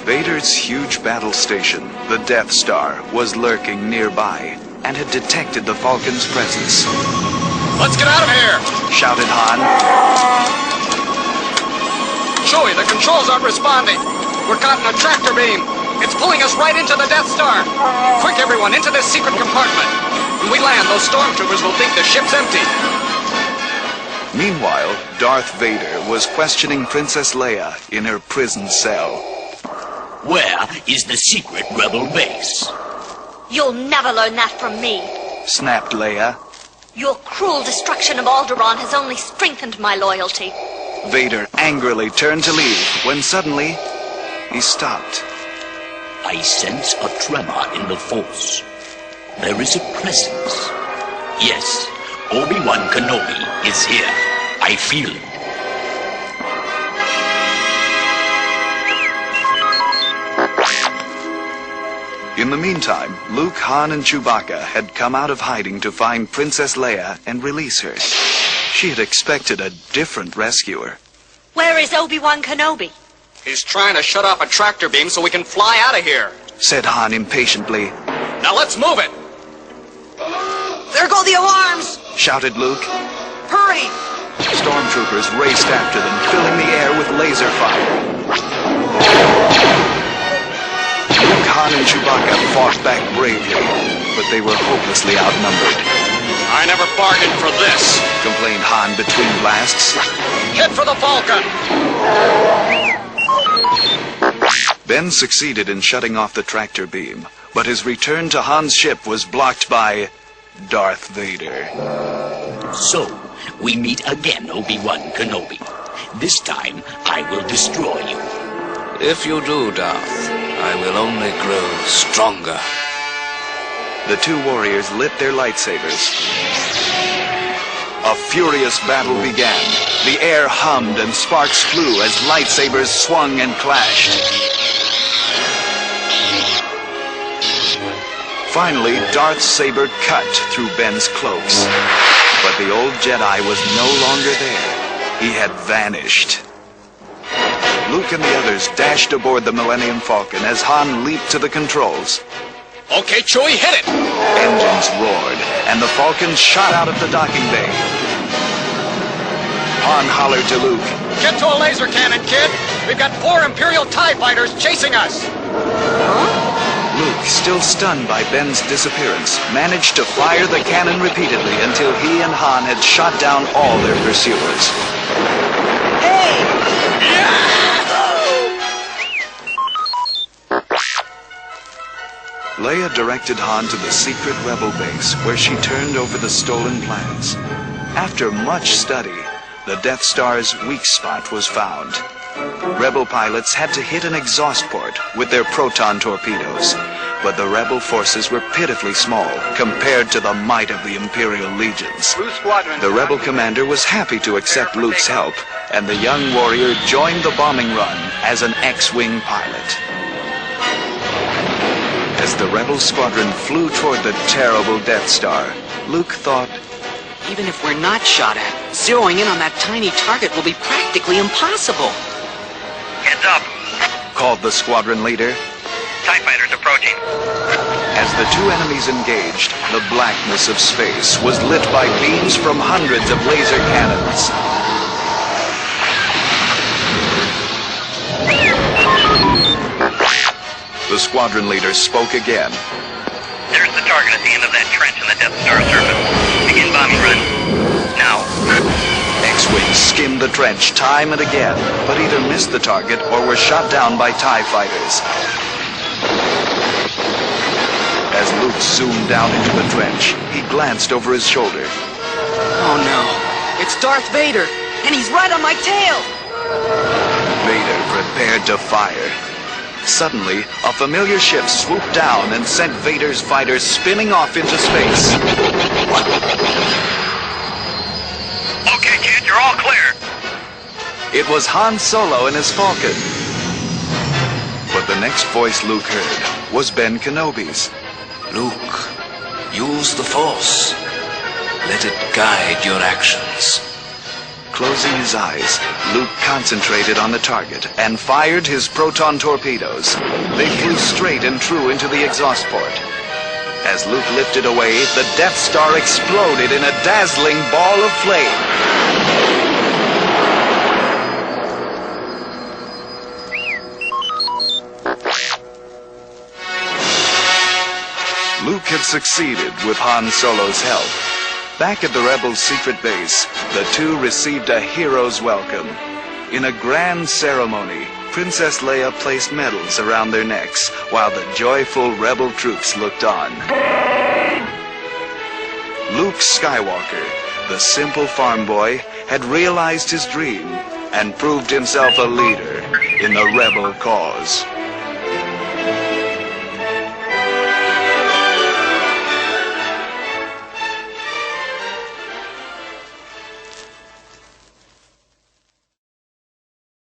Vader's huge battle station, the Death Star, was lurking nearby and had detected the Falcon's presence. Let's get out of here! Shouted Han. Chewie, the controls aren't responding. We're caught in a tractor beam. It's pulling us right into the Death Star. Quick, everyone, into this secret compartment. When we land, those stormtroopers will think the ship's empty. Meanwhile, Darth Vader was questioning Princess Leia in her prison cell. Where is the secret rebel base? You'll never learn that from me. Snapped Leia. Your cruel destruction of Alderaan has only strengthened my loyalty. Vader angrily turned to leave when suddenly he stopped. I sense a tremor in the Force. There is a presence. Yes, Obi-Wan Kenobi is here. I feel it. In the meantime, Luke, Han, and Chewbacca had come out of hiding to find Princess Leia and release her. She had expected a different rescuer. Where is Obi-Wan Kenobi? He's trying to shut off a tractor beam so we can fly out of here. Said Han impatiently. Now let's move it. There go the alarms! Shouted Luke. Hurry! Stormtroopers raced after them, filling the air with laser fire. Luke, Han, and Chewbacca fought back bravely, but they were hopelessly outnumbered. I never bargained for this, complained Han between blasts. Hit for the Falcon! Ben succeeded in shutting off the tractor beam, but his return to Han's ship was blocked by Darth Vader. So, we meet again, Obi-Wan Kenobi. This time, I will destroy you. If you do, Darth, I will only grow stronger. The two warriors lit their lightsabers. A furious battle began. The air hummed and sparks flew as lightsabers swung and clashed. Finally, Darth's saber cut through Ben's cloaks. But the old Jedi was no longer there. He had vanished. Luke and the others dashed aboard the Millennium Falcon as Han leaped to the controls. Okay, Chewie, hit it! Engines roared, and the Falcon shot out of the docking bay. Han hollered to Luke. Get to a laser cannon, kid! We've got 4 Imperial TIE fighters chasing us! Luke, still stunned by Ben's disappearance, managed to fire the cannon repeatedly until he and Han had shot down all their pursuers. Hey! Leia directed Han to the secret rebel base, where she turned over the stolen plans. After much study, the Death Star's weak spot was found. Rebel pilots had to hit an exhaust port with their proton torpedoes, but the rebel forces were pitifully small compared to the might of the Imperial legions. The rebel commander was happy to accept Luke's help, and the young warrior joined the bombing run as an X-Wing pilot. As the rebel squadron flew toward the terrible Death Star, Luke thought, Even if we're not shot at, zeroing in on that tiny target will be practically impossible. Heads up. Called the squadron leader. TIE fighters approaching. As the two enemies engaged, the blackness of space was lit by beams from hundreds of laser cannons. The squadron leader spoke again. There's the target at the end of that trench in the Death Star surface. Begin bombing run. Now. X-Wings skimmed the trench time and again, but either missed the target or were shot down by TIE fighters. As Luke zoomed down into the trench, he glanced over his shoulder. Oh no, it's Darth Vader, and he's right on my tail! Vader prepared to fire. Suddenly, a familiar ship swooped down and sent Vader's fighter spinning off into space. Okay, kid, you're all clear. It was Han Solo and his Falcon. But the next voice Luke heard was Ben Kenobi's. Luke, use the Force. Let it guide your actions. Closing his eyes, Luke concentrated on the target and fired his proton torpedoes. They flew straight and true into the exhaust port. As Luke lifted away, the Death Star exploded in a dazzling ball of flame. Luke had succeeded with Han Solo's help. Back at the Rebels' secret base, the two received a hero's welcome. In a grand ceremony, Princess Leia placed medals around their necks, while the joyful Rebel troops looked on. Luke Skywalker, the simple farm boy, had realized his dream and proved himself a leader in the Rebel cause.